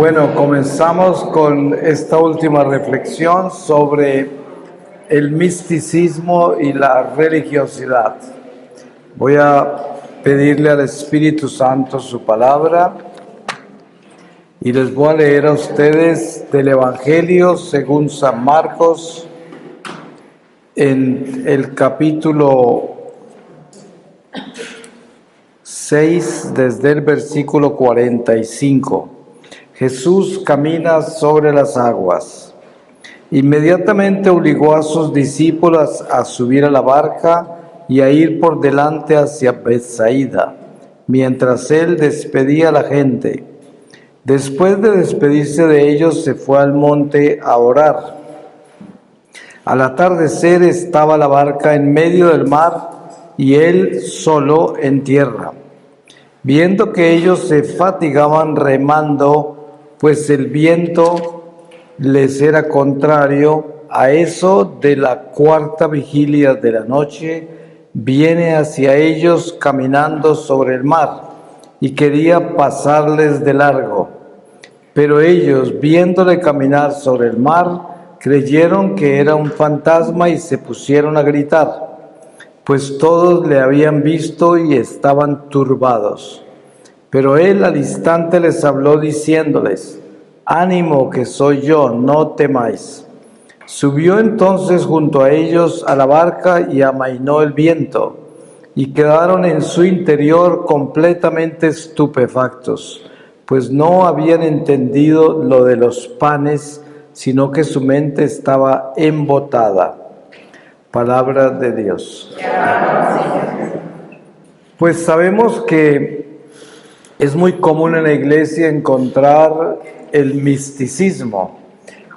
Bueno, comenzamos con esta última reflexión sobre el misticismo y la religiosidad. Voy a pedirle al Espíritu Santo su palabra y les voy a leer a ustedes del Evangelio según San Marcos en el capítulo 6, desde el versículo 45. Jesús camina sobre las aguas. Inmediatamente obligó a sus discípulos a subir a la barca y a ir por delante hacia Betsaida, mientras él despedía a la gente. Después de despedirse de ellos, se fue al monte a orar. Al atardecer estaba la barca en medio del mar y él solo en tierra. Viendo que ellos se fatigaban remando, pues el viento les era contrario, a eso de la cuarta vigilia de la noche, viene hacia ellos caminando sobre el mar y quería pasarles de largo. Pero ellos, viéndole caminar sobre el mar, creyeron que era un fantasma y se pusieron a gritar, pues todos le habían visto y estaban turbados. Pero él al instante les habló diciéndoles: «Ánimo, que soy yo, no temáis». Subió entonces junto a ellos a la barca y amainó el viento, y quedaron en su interior completamente estupefactos, pues no habían entendido lo de los panes, sino que su mente estaba embotada. Palabra de Dios. Pues sabemos que es muy común en la iglesia encontrar el misticismo.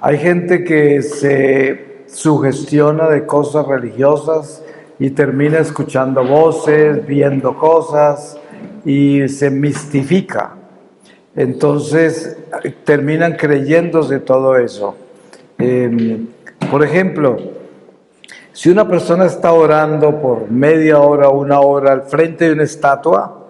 Hay gente que se sugestiona de cosas religiosas y termina escuchando voces, viendo cosas y se mistifica. Entonces terminan creyéndose todo eso. Por ejemplo, si una persona está orando por media hora o una hora al frente de una estatua,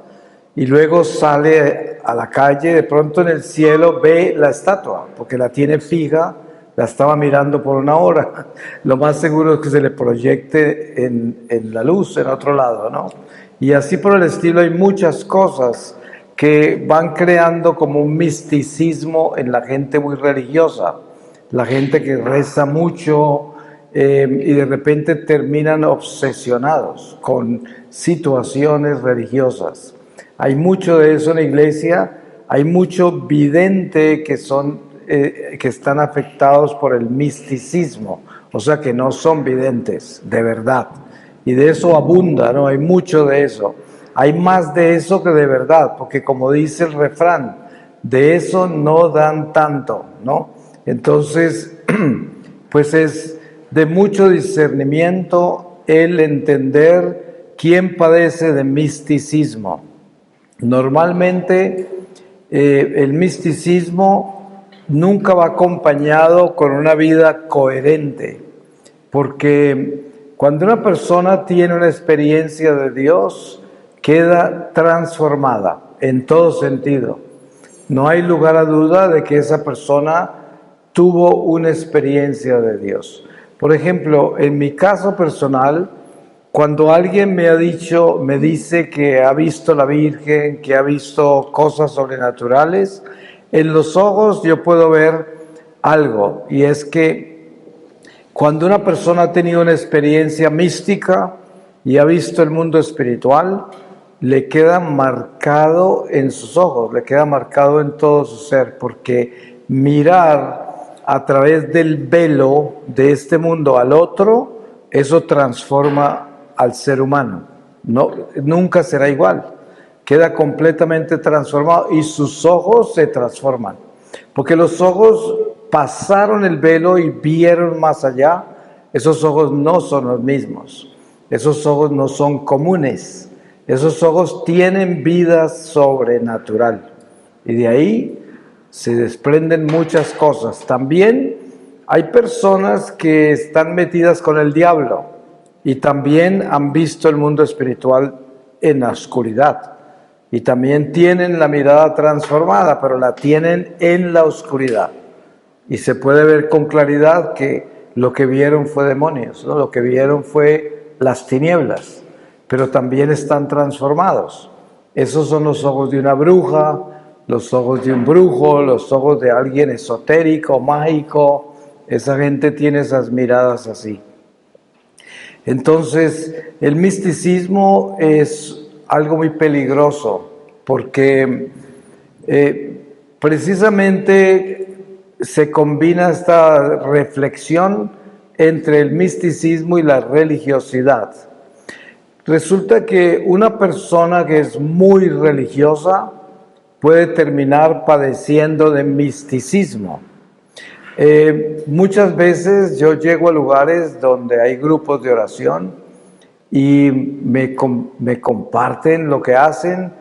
y luego sale a la calle, de pronto en el cielo ve la estatua, porque la tiene fija, la estaba mirando por una hora. Lo más seguro es que se le proyecte en la luz, en otro lado, ¿no? Y así por el estilo hay muchas cosas que van creando como un misticismo en la gente muy religiosa, la gente que reza mucho y de repente terminan obsesionados con situaciones religiosas. Hay mucho de eso en la iglesia, hay mucho vidente que están afectados por el misticismo, o sea que no son videntes de verdad. Y de eso abunda, ¿no? Hay mucho de eso. Hay más de eso que de verdad, porque como dice el refrán, de eso no dan tanto, ¿no? Entonces, pues es de mucho discernimiento el entender quién padece de misticismo. Normalmente el misticismo nunca va acompañado con una vida coherente, porque cuando una persona tiene una experiencia de Dios, queda transformada en todo sentido. No hay lugar a duda de que esa persona tuvo una experiencia de Dios. Por ejemplo, en mi caso personal, cuando alguien me dice que ha visto la Virgen, que ha visto cosas sobrenaturales, en los ojos yo puedo ver algo, y es que cuando una persona ha tenido una experiencia mística y ha visto el mundo espiritual, le queda marcado en sus ojos, le queda marcado en todo su ser, porque mirar a través del velo de este mundo al otro, eso transforma al ser humano. No, nunca será igual, queda completamente transformado y sus ojos se transforman, porque los ojos pasaron el velo y vieron más allá. Esos ojos no son los mismos, esos ojos no son comunes, esos ojos tienen vida sobrenatural y de ahí se desprenden muchas cosas. También hay personas que están metidas con el diablo y también han visto el mundo espiritual en la oscuridad. y también tienen la mirada transformada, pero la tienen en la oscuridad. Y se puede ver con claridad que lo que vieron fue demonios, ¿no? Lo que vieron fue las tinieblas, pero también están transformados. Esos son los ojos de una bruja, los ojos de un brujo, los ojos de alguien esotérico, mágico. Esa gente tiene esas miradas así. Entonces, el misticismo es algo muy peligroso porque precisamente se combina esta reflexión entre el misticismo y la religiosidad. Resulta que una persona que es muy religiosa puede terminar padeciendo de misticismo. Muchas veces yo llego a lugares donde hay grupos de oración y me comparten lo que hacen,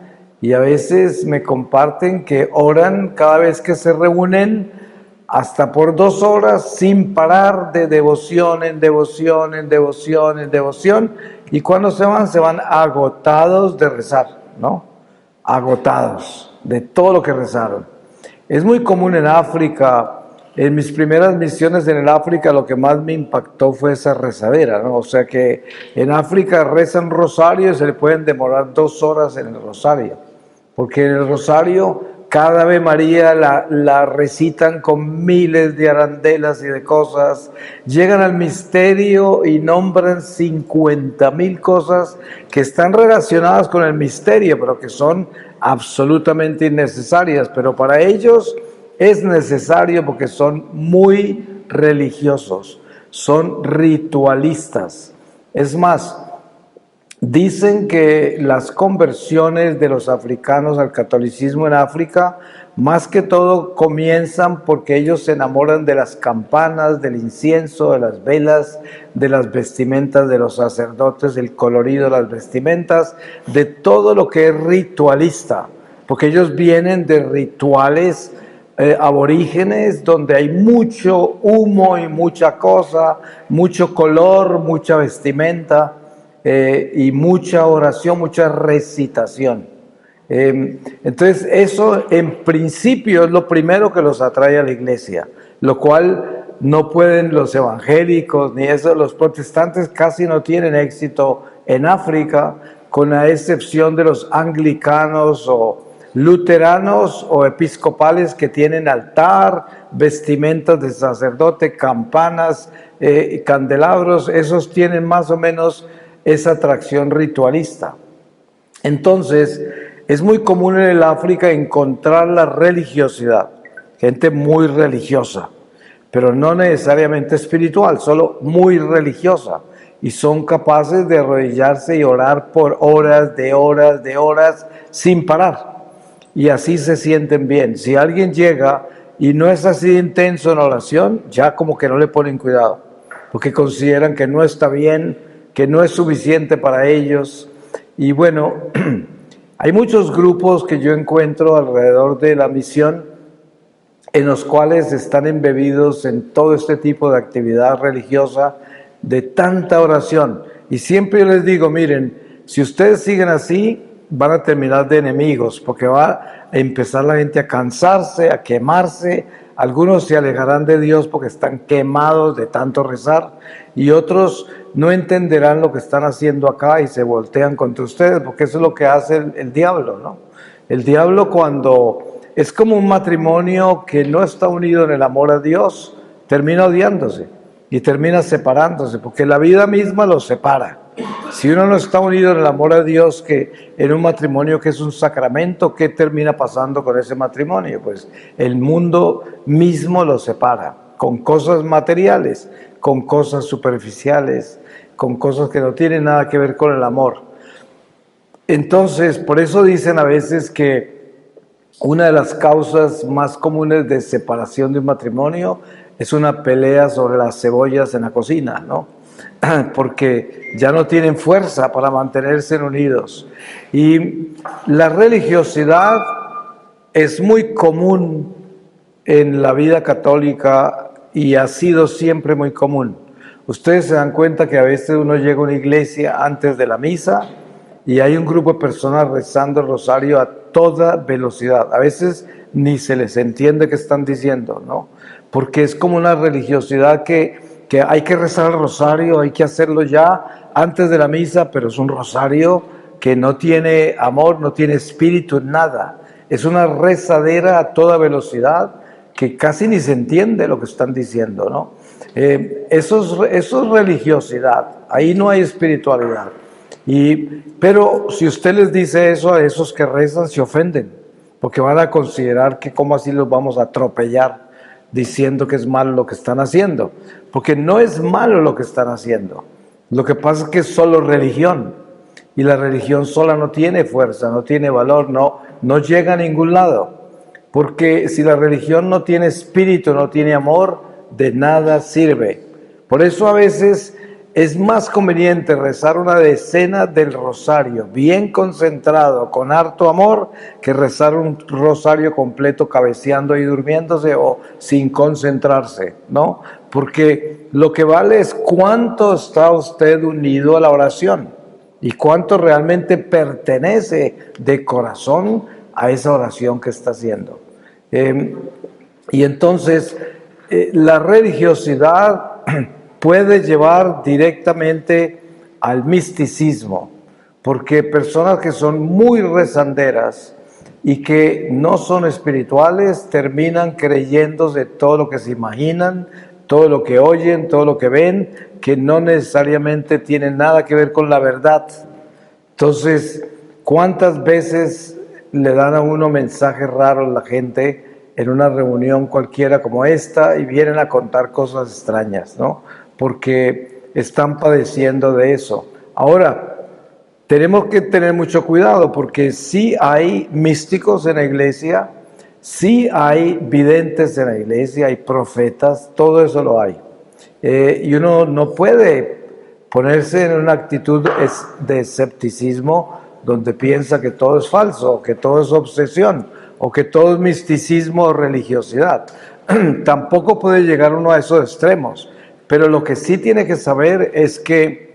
y a veces me comparten que oran cada vez que se reúnen hasta por 2 horas sin parar, de devoción en devoción, en devoción, en devoción, y cuando se van agotados de rezar, ¿no? Agotados de todo lo que rezaron. Es muy común en África. En mis primeras misiones en el África lo que más me impactó fue esa rezadera, ¿no? O sea que en África rezan rosario y se le pueden demorar 2 horas en el rosario, porque en el rosario cada Ave María la recitan con miles de arandelas y de cosas, llegan al misterio y nombran 50,000 cosas que están relacionadas con el misterio, pero que son absolutamente innecesarias, pero para ellos es necesario porque son muy religiosos, son ritualistas. Es más, dicen que las conversiones de los africanos al catolicismo en África, más que todo comienzan porque ellos se enamoran de las campanas, del incienso, de las velas, de las vestimentas de los sacerdotes, del colorido de las vestimentas, de todo lo que es ritualista, porque ellos vienen de rituales aborígenes donde hay mucho humo y mucha cosa, mucho color, mucha vestimenta y mucha oración, mucha recitación. Entonces eso en principio es lo primero que los atrae a la iglesia, lo cual no pueden los evangélicos ni eso. Los protestantes casi no tienen éxito en África, con la excepción de los anglicanos o luteranos o episcopales que tienen altar, vestimentas de sacerdote, campanas, candelabros. Esos tienen más o menos esa atracción ritualista. Entonces, es muy común en el África encontrar la religiosidad, gente muy religiosa, pero no necesariamente espiritual, solo muy religiosa, y son capaces de arrodillarse y orar por horas, de horas, sin parar. Y así se sienten bien. Si alguien llega y no es así intenso en oración, ya como que no le ponen cuidado, porque consideran que no está bien, que no es suficiente para ellos. Y bueno, hay muchos grupos que yo encuentro alrededor de la misión en los cuales están embebidos en todo este tipo de actividad religiosa, de tanta oración. Y siempre yo les digo, miren, si ustedes siguen así, van a terminar de enemigos, porque va a empezar la gente a cansarse, a quemarse. Algunos se alejarán de Dios porque están quemados de tanto rezar, y otros no entenderán lo que están haciendo acá y se voltean contra ustedes, porque eso es lo que hace el diablo, ¿no? El diablo, cuando es como un matrimonio que no está unido en el amor a Dios, termina odiándose y termina separándose, porque la vida misma los separa. Si uno no está unido en el amor a Dios, que en un matrimonio que es un sacramento, ¿qué termina pasando con ese matrimonio? Pues el mundo mismo los separa, con cosas materiales, con cosas superficiales, con cosas que no tienen nada que ver con el amor. Entonces, por eso dicen a veces que una de las causas más comunes de separación de un matrimonio es una pelea sobre las cebollas en la cocina, ¿no? Porque ya no tienen fuerza para mantenerse unidos. Y la religiosidad es muy común en la vida católica y ha sido siempre muy común. Ustedes se dan cuenta que a veces uno llega a una iglesia antes de la misa y hay un grupo de personas rezando el rosario a toda velocidad. A veces ni se les entiende qué están diciendo, ¿no? Porque es como una religiosidad que hay que rezar el rosario, hay que hacerlo ya antes de la misa, pero es un rosario que no tiene amor, no tiene espíritu, nada. Es una rezadera a toda velocidad que casi ni se entiende lo que están diciendo, ¿no? Eso es religiosidad, ahí no hay espiritualidad. Pero si usted les dice eso a esos que rezan, se ofenden, porque van a considerar que cómo así los vamos a atropellar diciendo que es malo lo que están haciendo, porque no es malo lo que están haciendo. Lo que pasa es que es solo religión, y la religión sola no tiene fuerza, no tiene valor, no llega a ningún lado, porque si la religión no tiene espíritu, no tiene amor, de nada sirve. Por eso a veces es más conveniente rezar una decena del rosario bien concentrado, con harto amor, que rezar un rosario completo cabeceando y durmiéndose o sin concentrarse, ¿no? Porque lo que vale es cuánto está usted unido a la oración y cuánto realmente pertenece de corazón a esa oración que está haciendo. Y entonces la religiosidad puede llevar directamente al misticismo, porque personas que son muy rezanderas y que no son espirituales terminan creyéndose todo lo que se imaginan, todo lo que oyen, todo lo que ven, que no necesariamente tiene nada que ver con la verdad. Entonces, ¿cuántas veces le dan a uno mensajes raros a la gente en una reunión cualquiera como esta y vienen a contar cosas extrañas, ¿no? Porque están padeciendo de eso. Ahora, tenemos que tener mucho cuidado porque sí hay místicos en la iglesia, sí hay videntes en la iglesia, hay profetas, todo eso lo hay. Y uno no puede ponerse en una actitud de escepticismo donde piensa que todo es falso, que todo es obsesión, o que todo es misticismo o religiosidad. Tampoco puede llegar uno a esos extremos, pero lo que sí tiene que saber es que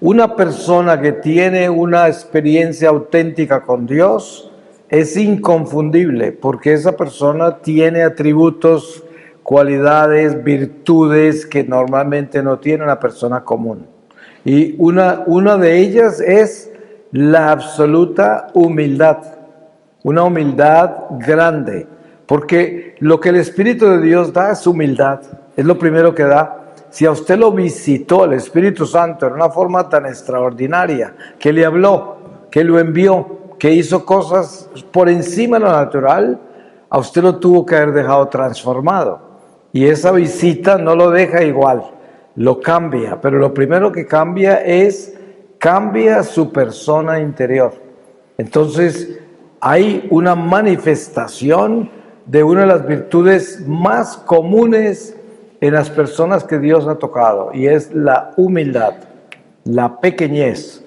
una persona que tiene una experiencia auténtica con Dios es inconfundible, porque esa persona tiene atributos, cualidades, virtudes que normalmente no tiene una persona común. Y una de ellas es la absoluta humildad, una humildad grande, porque lo que el Espíritu de Dios da es humildad, es lo primero que da. Si a usted lo visitó el Espíritu Santo en una forma tan extraordinaria, que le habló, que lo envió, que hizo cosas por encima de lo natural, a usted lo tuvo que haber dejado transformado. Y esa visita no lo deja igual, lo cambia, pero lo primero que cambia su persona interior. Entonces, hay una manifestación de una de las virtudes más comunes en las personas que Dios ha tocado, y es la humildad, la pequeñez,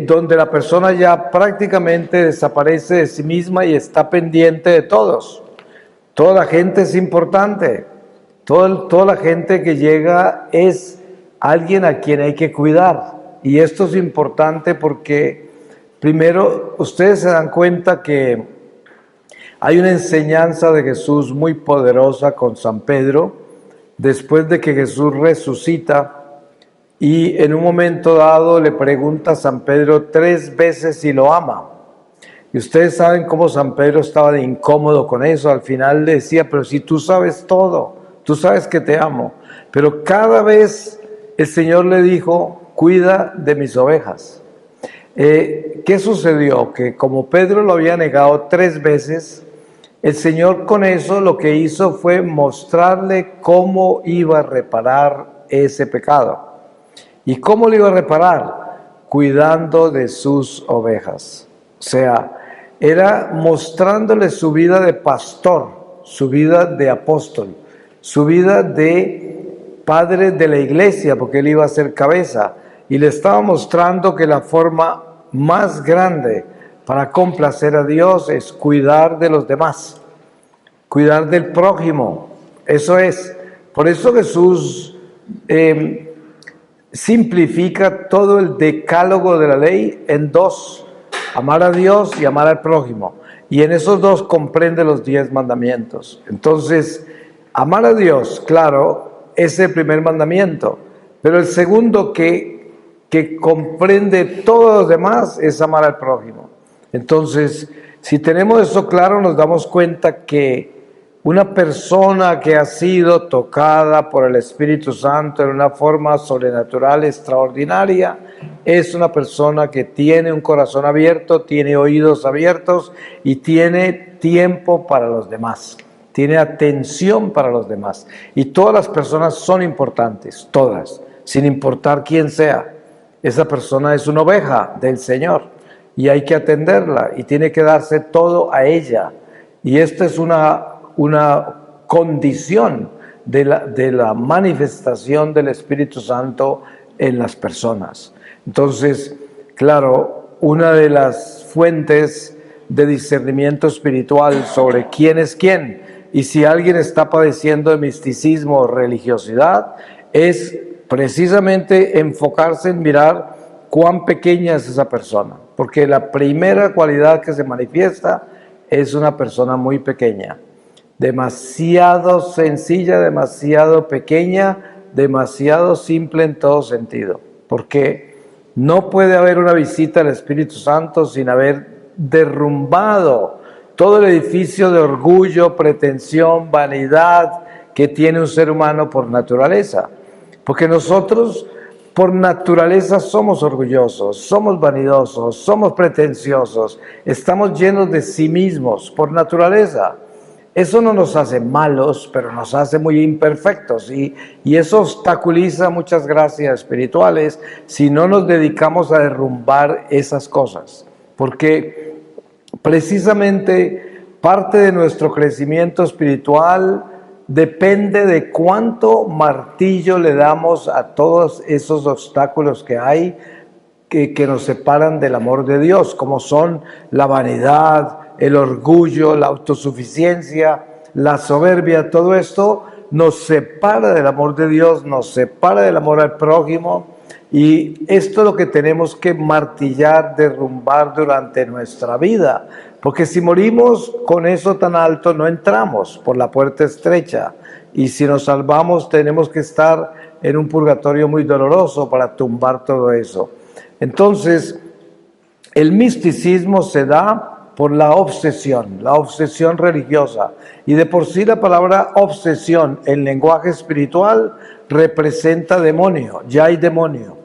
donde la persona ya prácticamente desaparece de sí misma y está pendiente de todos. Toda la gente es importante, toda la gente que llega es alguien a quien hay que cuidar, y esto es importante porque primero ustedes se dan cuenta que hay una enseñanza de Jesús muy poderosa con San Pedro, después de que Jesús resucita y en un momento dado le pregunta a San Pedro 3 veces si lo ama. Y ustedes saben cómo San Pedro estaba de incómodo con eso. Al final le decía, pero si tú sabes todo, tú sabes que te amo. Pero cada vez el Señor le dijo, cuida de mis ovejas. ¿Qué sucedió? Que como Pedro lo había negado 3 veces, el Señor con eso lo que hizo fue mostrarle cómo iba a reparar ese pecado. ¿Y cómo lo iba a reparar? Cuidando de sus ovejas. O sea, era mostrándole su vida de pastor, su vida de apóstol, su vida de padre de la iglesia, porque él iba a ser cabeza. Y le estaba mostrando que la forma más grande para complacer a Dios es cuidar de los demás, cuidar del prójimo. Eso es. Por eso Jesús simplifica todo el decálogo de la ley en dos: amar a Dios y amar al prójimo. Y en esos dos comprende los 10 mandamientos. Entonces, amar a Dios, claro, es el primer mandamiento, pero el segundo que comprende todos los demás es amar al prójimo. Entonces, si tenemos eso claro, nos damos cuenta que una persona que ha sido tocada por el Espíritu Santo en una forma sobrenatural extraordinaria es una persona que tiene un corazón abierto, tiene oídos abiertos y tiene tiempo para los demás, tiene atención para los demás. Y todas las personas son importantes, todas, sin importar quién sea. Esa persona es una oveja del Señor y hay que atenderla y tiene que darse todo a ella. Y esta es una condición de la manifestación del Espíritu Santo en las personas. Entonces, claro, una de las fuentes de discernimiento espiritual sobre quién es quién y si alguien está padeciendo de misticismo o religiosidad es precisamente enfocarse en mirar cuán pequeña es esa persona, porque la primera cualidad que se manifiesta es una persona muy pequeña, demasiado sencilla, demasiado pequeña, demasiado simple en todo sentido, porque no puede haber una visita al Espíritu Santo sin haber derrumbado todo el edificio de orgullo, pretensión, vanidad que tiene un ser humano por naturaleza, porque nosotros por naturaleza somos orgullosos, somos vanidosos, somos pretenciosos, estamos llenos de sí mismos por naturaleza. Eso no nos hace malos, pero nos hace muy imperfectos y eso obstaculiza muchas gracias espirituales si no nos dedicamos a derrumbar esas cosas, porque precisamente parte de nuestro crecimiento espiritual depende de cuánto martillo le damos a todos esos obstáculos que hay que nos separan del amor de Dios, como son la vanidad, el orgullo, la autosuficiencia, la soberbia. Todo esto nos separa del amor de Dios, nos separa del amor al prójimo, y esto es lo que tenemos que martillar, derrumbar durante nuestra vida, porque si morimos con eso tan alto no entramos por la puerta estrecha, y si nos salvamos tenemos que estar en un purgatorio muy doloroso para tumbar todo eso. Entonces, el misticismo se da por la obsesión religiosa. Y de por sí la palabra obsesión en lenguaje espiritual representa demonio, ya hay demonio.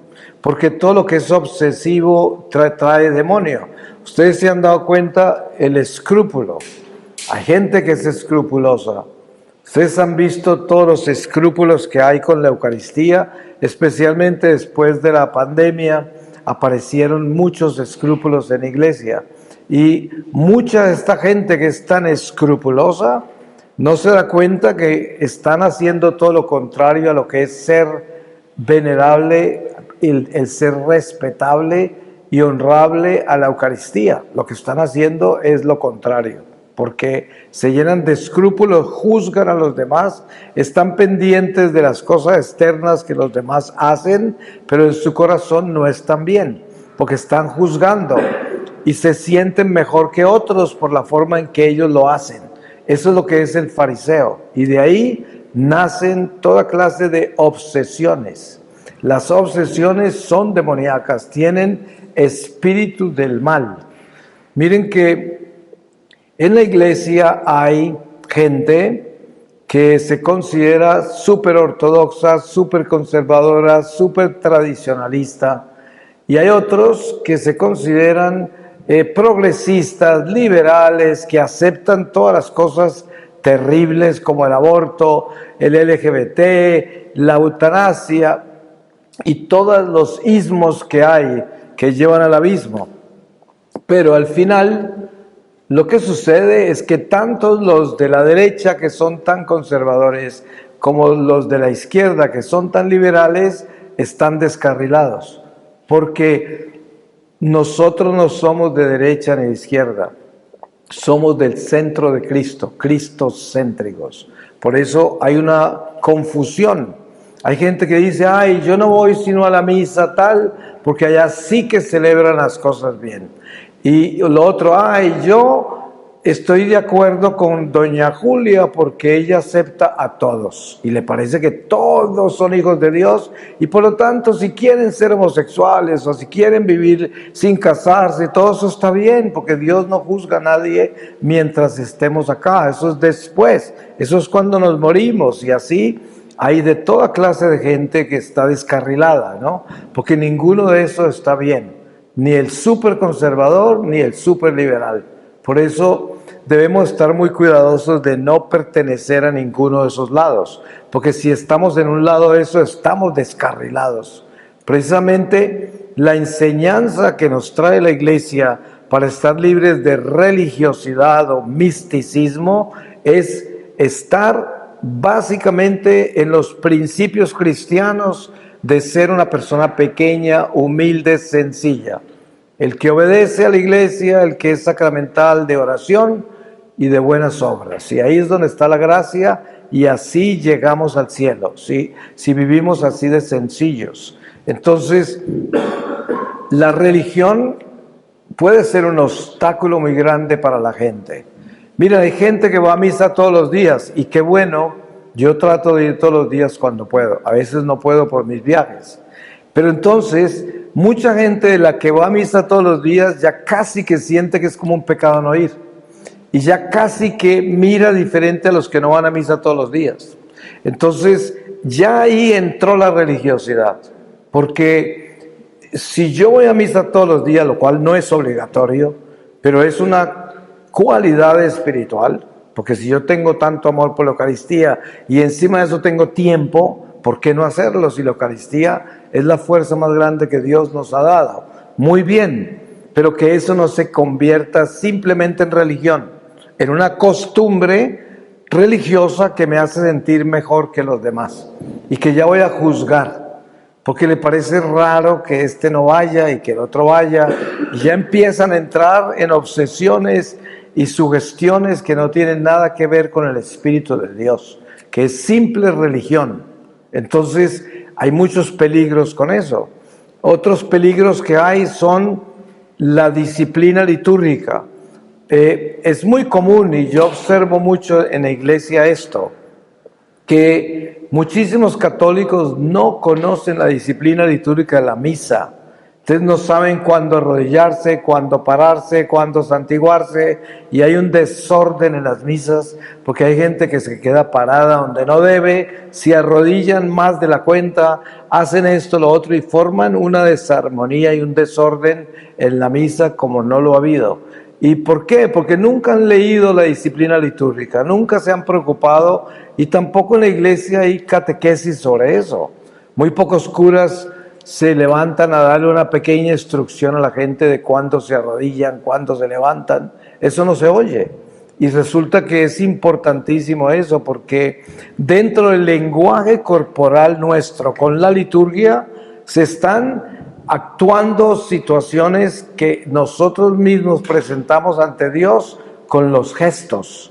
Porque todo lo que es obsesivo trae demonio. Ustedes se han dado cuenta, el escrúpulo. Hay gente que es escrupulosa. Ustedes han visto todos los escrúpulos que hay con la Eucaristía, especialmente después de la pandemia. Aparecieron muchos escrúpulos en la iglesia y mucha de esta gente que es tan escrupulosa no se da cuenta que están haciendo todo lo contrario a lo que es ser venerable, el ser respetable y honrable a la Eucaristía. Lo que están haciendo es lo contrario, porque se llenan de escrúpulos, juzgan a los demás, están pendientes de las cosas externas que los demás hacen, pero en su corazón no están bien, porque están juzgando y se sienten mejor que otros por la forma en que ellos lo hacen. Eso es lo que es el fariseo, y de ahí nacen toda clase de obsesiones. Las obsesiones son demoníacas, tienen espíritu del mal. Miren que en la iglesia hay gente que se considera súper ortodoxa, súper conservadora, súper tradicionalista, y hay otros que se consideran progresistas, liberales, que aceptan todas las cosas terribles como el aborto, el LGBT, la eutanasia y todos los ismos que hay que llevan al abismo. Pero al final lo que sucede es que tanto los de la derecha, que son tan conservadores, como los de la izquierda, que son tan liberales, están descarrilados, porque nosotros no somos de derecha ni de izquierda, somos del centro de Cristo, cristocéntricos. Por eso hay una confusión. Hay gente que dice, ay, yo no voy sino a la misa tal, porque allá sí que celebran las cosas bien. Y lo otro, ay, yo estoy de acuerdo con doña Julia porque ella acepta a todos y le parece que todos son hijos de Dios y por lo tanto si quieren ser homosexuales o si quieren vivir sin casarse, todo eso está bien porque Dios no juzga a nadie mientras estemos acá, eso es después, eso es cuando nos morimos y así hay de toda clase de gente que está descarrilada, ¿no? Porque ninguno de esos está bien, ni el súper conservador ni el súper liberal. Por eso debemos estar muy cuidadosos de no pertenecer a ninguno de esos lados, porque si estamos en un lado de eso, estamos descarrilados. Precisamente la enseñanza que nos trae la Iglesia para estar libres de religiosidad o misticismo es estar básicamente en los principios cristianos de ser una persona pequeña, humilde, sencilla. El que obedece a la iglesia, el que es sacramental de oración y de buenas obras. Y ahí es donde está la gracia y así llegamos al cielo, ¿sí? Si vivimos así de sencillos. Entonces, la religión puede ser un obstáculo muy grande para la gente. Mira, hay gente que va a misa todos los días y qué bueno, yo trato de ir todos los días cuando puedo. A veces no puedo por mis viajes. Pero entonces, mucha gente de la que va a misa todos los días ya casi que siente que es como un pecado no ir. Y ya casi que mira diferente a los que no van a misa todos los días. Entonces, ya ahí entró la religiosidad. Porque si yo voy a misa todos los días, lo cual no es obligatorio, pero es una cualidad espiritual, porque si yo tengo tanto amor por la Eucaristía y encima de eso tengo tiempo, ¿por qué no hacerlo si la Eucaristía es la fuerza más grande que Dios nos ha dado? Muy bien, pero que eso no se convierta simplemente en religión, en una costumbre religiosa que me hace sentir mejor que los demás y que ya voy a juzgar, porque le parece raro que este no vaya y que el otro vaya, y ya empiezan a entrar en obsesiones y sugestiones que no tienen nada que ver con el Espíritu de Dios, que es simple religión. Entonces, hay muchos peligros con eso. Otros peligros que hay son la disciplina litúrgica. Es muy común, y yo observo mucho en la iglesia esto, que muchísimos católicos no conocen la disciplina litúrgica de la misa. Entonces no saben cuándo arrodillarse, cuándo pararse, cuándo santiguarse, y hay un desorden en las misas, porque hay gente que se queda parada donde no debe, se arrodillan más de la cuenta, hacen esto, lo otro, y forman una desarmonía y un desorden en la misa como no lo ha habido. ¿Y por qué? Porque nunca han leído la disciplina litúrgica, nunca se han preocupado, y tampoco en la iglesia hay catequesis sobre eso. Muy pocos curas se levantan a darle una pequeña instrucción a la gente de cuándo se arrodillan, cuándo se levantan. Eso no se oye. Y resulta que es importantísimo eso, porque dentro del lenguaje corporal nuestro, con la liturgia, se están actuando situaciones que nosotros mismos presentamos ante Dios con los gestos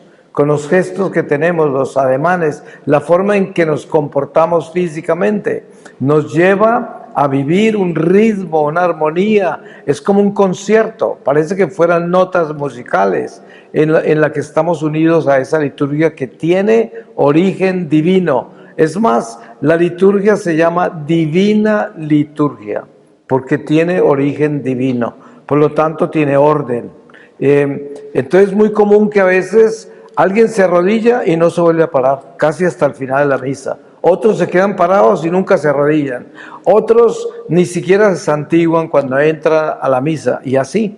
que tenemos, los ademanes, la forma en que nos comportamos físicamente, nos lleva a vivir un ritmo, una armonía. Es como un concierto, parece que fueran notas musicales en la que estamos unidos a esa liturgia que tiene origen divino. Es más, la liturgia se llama divina liturgia, porque tiene origen divino, por lo tanto tiene orden. Entonces es muy común que a veces alguien se arrodilla y no se vuelve a parar, casi hasta el final de la misa. Otros se quedan parados y nunca se arrodillan. Otros ni siquiera se santiguan cuando entran a la misa. Y así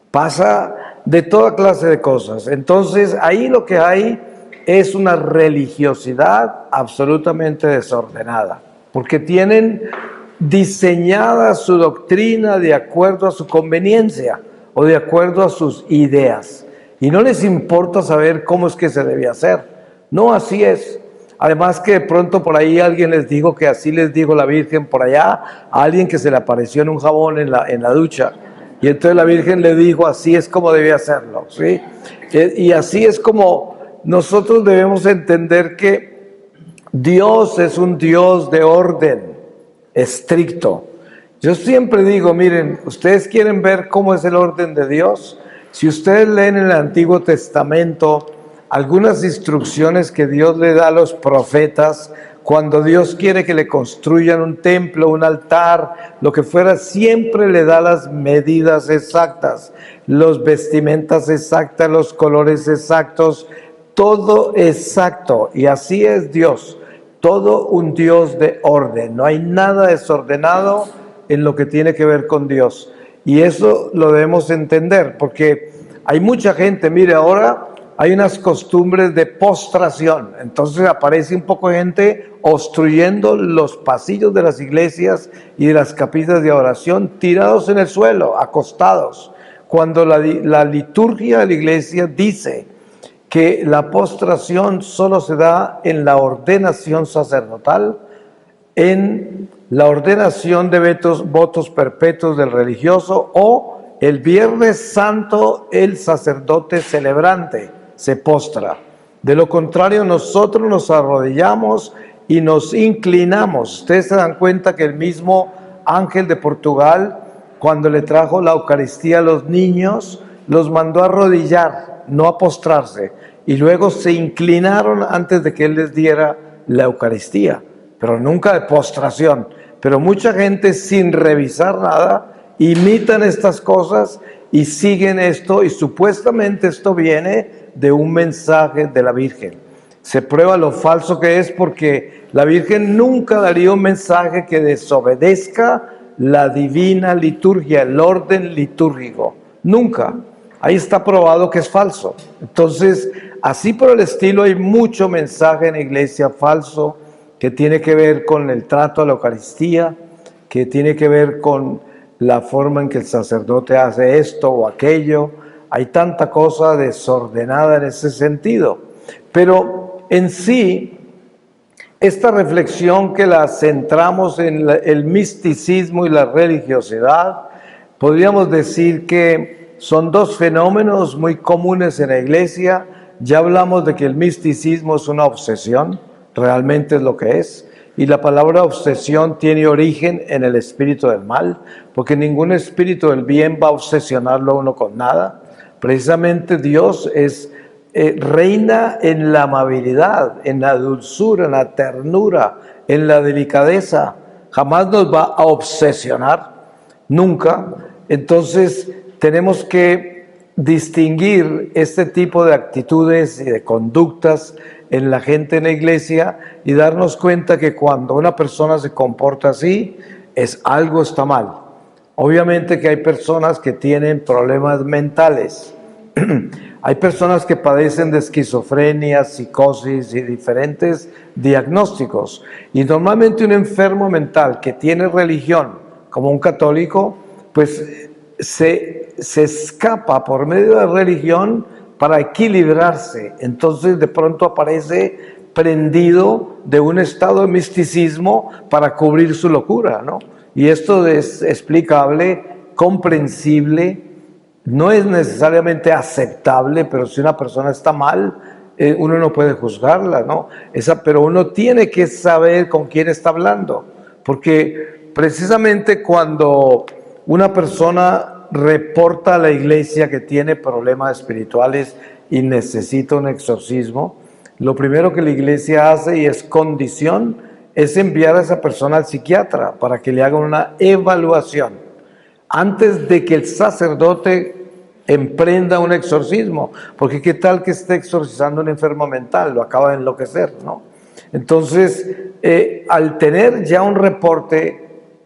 pasa de toda clase de cosas. Entonces ahí lo que hay es una religiosidad absolutamente desordenada, porque tienen diseñada su doctrina de acuerdo a su conveniencia o de acuerdo a sus ideas. Y no les importa saber cómo es que se debe hacer. No, así es. Además que de pronto por ahí alguien les dijo que así les dijo la Virgen por allá, a alguien que se le apareció en un jabón en la ducha. Y entonces la Virgen le dijo, así es como debe hacerlo, ¿sí? Y así es como nosotros debemos entender que Dios es un Dios de orden estricto. Yo siempre digo, miren, ustedes quieren ver cómo es el orden de Dios. Si ustedes leen en el Antiguo Testamento algunas instrucciones que Dios le da a los profetas, cuando Dios quiere que le construyan un templo, un altar, lo que fuera, siempre le da las medidas exactas, los vestimentas exactas, los colores exactos, todo exacto. Y así es Dios, todo un Dios de orden. No hay nada desordenado en lo que tiene que ver con Dios. Y eso lo debemos entender, porque hay mucha gente, mire, ahora hay unas costumbres de postración. Entonces aparece un poco de gente obstruyendo los pasillos de las iglesias y de las capillas de oración, tirados en el suelo, acostados, cuando la liturgia de la iglesia dice que la postración solo se da en la ordenación sacerdotal, en la ordenación de votos perpetuos del religioso, o el Viernes Santo el sacerdote celebrante se postra. De lo contrario, nosotros nos arrodillamos y nos inclinamos. Ustedes se dan cuenta que el mismo ángel de Portugal, cuando le trajo la Eucaristía a los niños, los mandó a arrodillar, no a postrarse, y luego se inclinaron antes de que él les diera la Eucaristía, pero nunca de postración. Pero mucha gente, sin revisar nada, imitan estas cosas y siguen esto, y supuestamente esto viene de un mensaje de la Virgen. Se prueba lo falso que es, porque la Virgen nunca daría un mensaje que desobedezca la divina liturgia, el orden litúrgico. Nunca. Ahí está probado que es falso. Entonces, así por el estilo, hay mucho mensaje en la iglesia falso que tiene que ver con el trato a la Eucaristía, que tiene que ver con la forma en que el sacerdote hace esto o aquello. Hay tanta cosa desordenada en ese sentido. Pero en sí, esta reflexión que la centramos en el misticismo y la religiosidad, podríamos decir que son dos fenómenos muy comunes en la iglesia. Ya hablamos de que el misticismo es una obsesión, realmente es lo que es. Y la palabra obsesión tiene origen en el espíritu del mal, porque ningún espíritu del bien va a obsesionarlo a uno con nada. Precisamente Dios reina en la amabilidad, en la dulzura, en la ternura, en la delicadeza. Jamás nos va a obsesionar, nunca. Entonces tenemos que distinguir este tipo de actitudes y de conductas en la gente en la iglesia y darnos cuenta que cuando una persona se comporta así, algo está mal. Obviamente que hay personas que tienen problemas mentales. Hay personas que padecen de esquizofrenia, psicosis y diferentes diagnósticos. Y normalmente un enfermo mental que tiene religión, como un católico, pues se escapa por medio de la religión para equilibrarse. Entonces de pronto aparece prendido de un estado de misticismo para cubrir su locura, ¿no? Y esto es explicable, comprensible. No es necesariamente aceptable, pero si una persona está mal, uno no puede juzgarla, ¿no? Pero uno tiene que saber con quién está hablando, porque precisamente cuando una persona reporta a la iglesia que tiene problemas espirituales y necesita un exorcismo, lo primero que la iglesia hace, y es condición, es enviar a esa persona al psiquiatra para que le hagan una evaluación antes de que el sacerdote emprenda un exorcismo, porque qué tal que esté exorcizando a un enfermo mental, lo acaba de enloquecer, ¿no? Entonces, al tener ya un reporte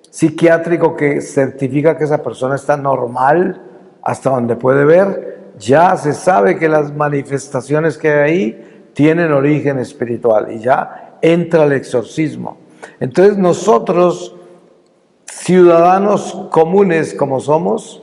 psiquiátrico que certifica que esa persona está normal, hasta donde puede ver, ya se sabe que las manifestaciones que hay ahí tienen origen espiritual y ya entra el exorcismo. Entonces nosotros, ciudadanos comunes como somos,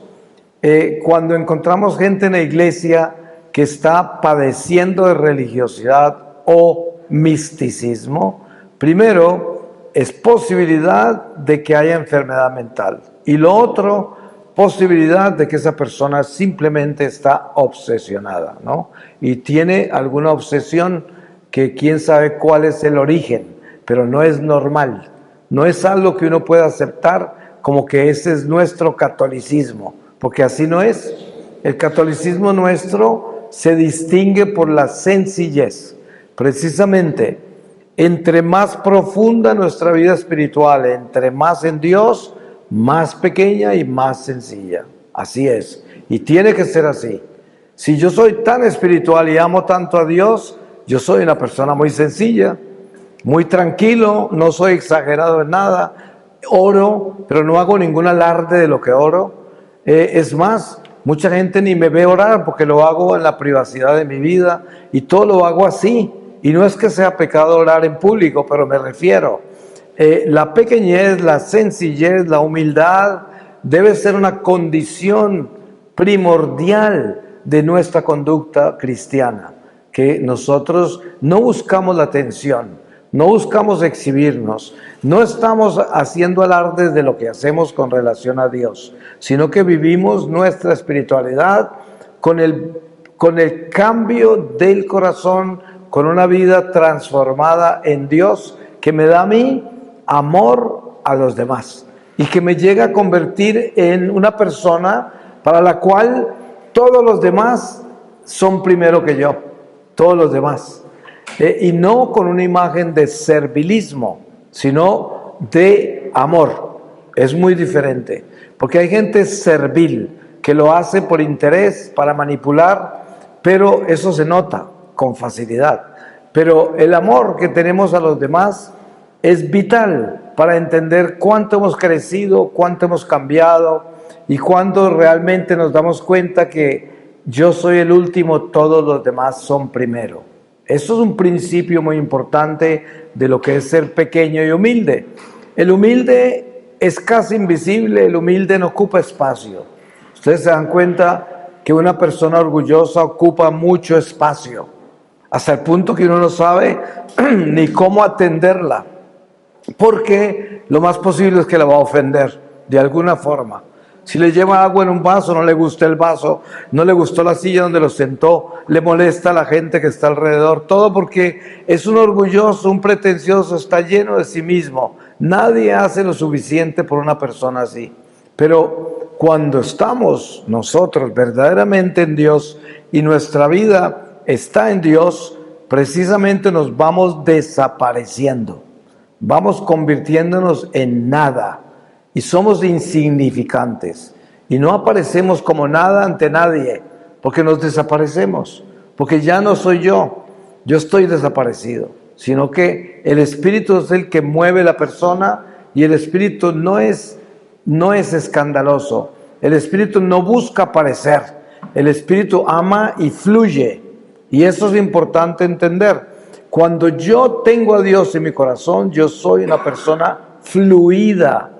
cuando encontramos gente en la iglesia que está padeciendo de religiosidad o misticismo, primero es posibilidad de que haya enfermedad mental, y lo otro, posibilidad de que esa persona simplemente está obsesionada, ¿no? Y tiene alguna obsesión que quién sabe cuál es el origen. pero no es normal. No es algo que uno pueda aceptar como que ese es nuestro catolicismo, porque así no es. El catolicismo nuestro se distingue por la sencillez. Precisamente, entre más profunda nuestra vida espiritual, entre más en Dios, más pequeña y más sencilla. Así es. Y tiene que ser así. Si yo soy tan espiritual y amo tanto a Dios, yo soy una persona muy sencilla, muy tranquilo, no soy exagerado en nada. Oro, pero no hago ningún alarde de lo que oro. Es más, mucha gente ni me ve orar porque lo hago en la privacidad de mi vida y todo lo hago así. Y no es que sea pecado orar en público, pero me refiero, la pequeñez, la sencillez, la humildad debe ser una condición primordial de nuestra conducta cristiana, que nosotros no buscamos la atención, no buscamos exhibirnos, no estamos haciendo alardes de lo que hacemos con relación a Dios, sino que vivimos nuestra espiritualidad con el cambio del corazón, con una vida transformada en Dios que me da a mí amor a los demás y que me llega a convertir en una persona para la cual todos los demás son primero que yo, todos los demás. Y no con una imagen de servilismo, sino de amor. Es muy diferente, porque hay gente servil que lo hace por interés, para manipular, pero eso se nota con facilidad. Pero el amor que tenemos a los demás es vital para entender cuánto hemos crecido, cuánto hemos cambiado y cuánto realmente nos damos cuenta que yo soy el último, todos los demás son primero. Eso es un principio muy importante de lo que es ser pequeño y humilde. El humilde es casi invisible, el humilde no ocupa espacio. Ustedes se dan cuenta que una persona orgullosa ocupa mucho espacio, hasta el punto que uno no sabe ni cómo atenderla, porque lo más posible es que la va a ofender de alguna forma. Si le lleva agua en un vaso, no le gusta el vaso, no le gustó la silla donde lo sentó, le molesta a la gente que está alrededor, todo porque es un orgulloso, un pretencioso, está lleno de sí mismo. Nadie hace lo suficiente por una persona así. Pero cuando estamos nosotros verdaderamente en Dios y nuestra vida está en Dios, precisamente nos vamos desapareciendo, vamos convirtiéndonos en nada y somos insignificantes y no aparecemos como nada ante nadie porque nos desaparecemos, porque ya no soy yo estoy desaparecido, sino que el Espíritu es el que mueve la persona y el Espíritu no es escandaloso, el Espíritu no busca aparecer, el Espíritu ama y fluye. Y eso es importante entender. Cuando yo tengo a Dios en mi corazón, yo soy una persona fluida.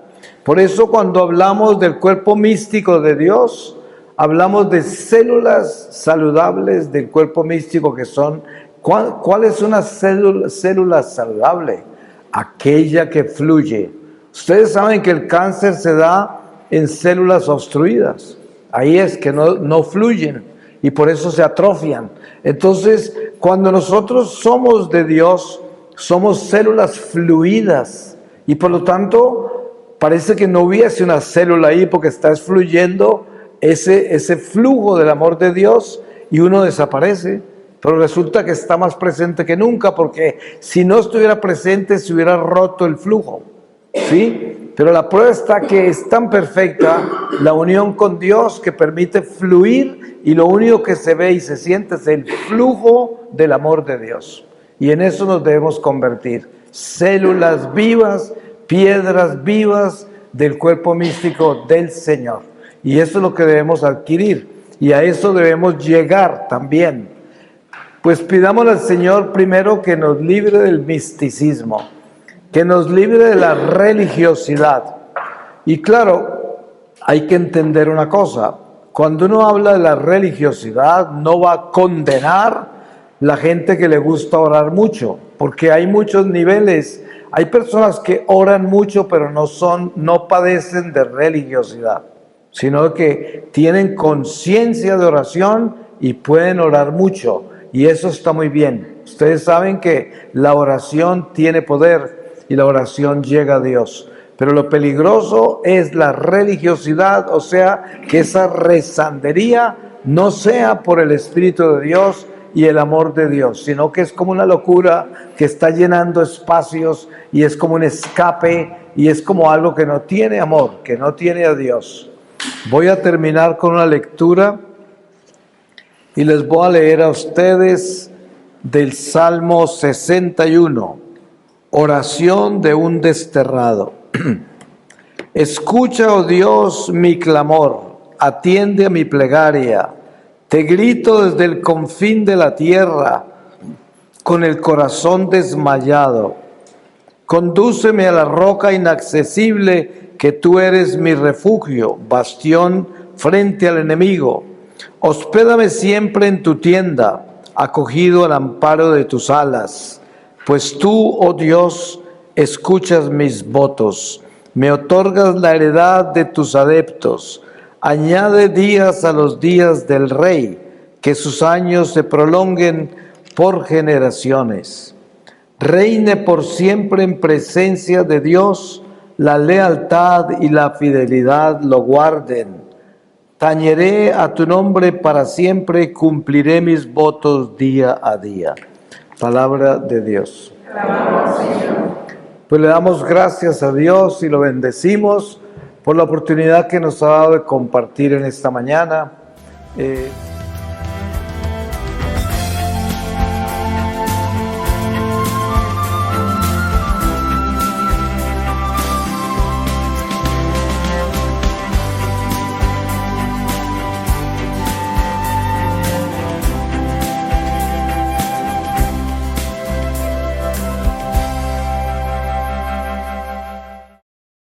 Por eso cuando hablamos del cuerpo místico de Dios, hablamos de células saludables del cuerpo místico que son, ¿cuál es una célula saludable? Aquella que fluye. Ustedes saben que el cáncer se da en células obstruidas. Ahí es que no fluyen y por eso se atrofian. Entonces, cuando nosotros somos de Dios, somos células fluidas y por lo tanto parece que no hubiese una célula ahí porque está fluyendo ese flujo del amor de Dios y uno desaparece, pero resulta que está más presente que nunca porque si no estuviera presente se hubiera roto el flujo, ¿sí? Pero la prueba está que es tan perfecta la unión con Dios que permite fluir y lo único que se ve y se siente es el flujo del amor de Dios. Y en eso nos debemos convertir. Células vivas, piedras vivas del cuerpo místico del Señor. Y eso es lo que debemos adquirir. Y a eso debemos llegar también. Pues pidámosle al Señor primero que nos libre del misticismo, que nos libre de la religiosidad. Y claro, hay que entender una cosa. Cuando uno habla de la religiosidad, no va a condenar la gente que le gusta orar mucho, porque hay muchos niveles. Hay personas que oran mucho, pero no padecen de religiosidad, sino que tienen conciencia de oración y pueden orar mucho. Y eso está muy bien. Ustedes saben que la oración tiene poder. y la oración llega a Dios. Pero lo peligroso es la religiosidad, o sea, que esa rezandería no sea por el Espíritu de Dios y el amor de Dios, sino que es como una locura que está llenando espacios y es como un escape y es como algo que no tiene amor, que no tiene a Dios. Voy a terminar con una lectura y les voy a leer a ustedes del Salmo 61, oración de un desterrado. Escucha, oh Dios, mi clamor, atiende a mi plegaria. Te grito desde el confín de la tierra, con el corazón desmayado. Condúceme a la roca inaccesible, que tú eres mi refugio, bastión frente al enemigo. Hospédame siempre en tu tienda, acogido al amparo de tus alas, pues tú, oh Dios, escuchas mis votos, me otorgas la heredad de tus adeptos. Añade días a los días del rey, que sus años se prolonguen por generaciones. Reine por siempre en presencia de Dios, la lealtad y la fidelidad lo guarden. Tañeré a tu nombre para siempre, cumpliré mis votos día a día. Palabra de Dios. Alabamos, Señor. Pues le damos gracias a Dios y lo bendecimos por la oportunidad que nos ha dado de compartir en esta mañana.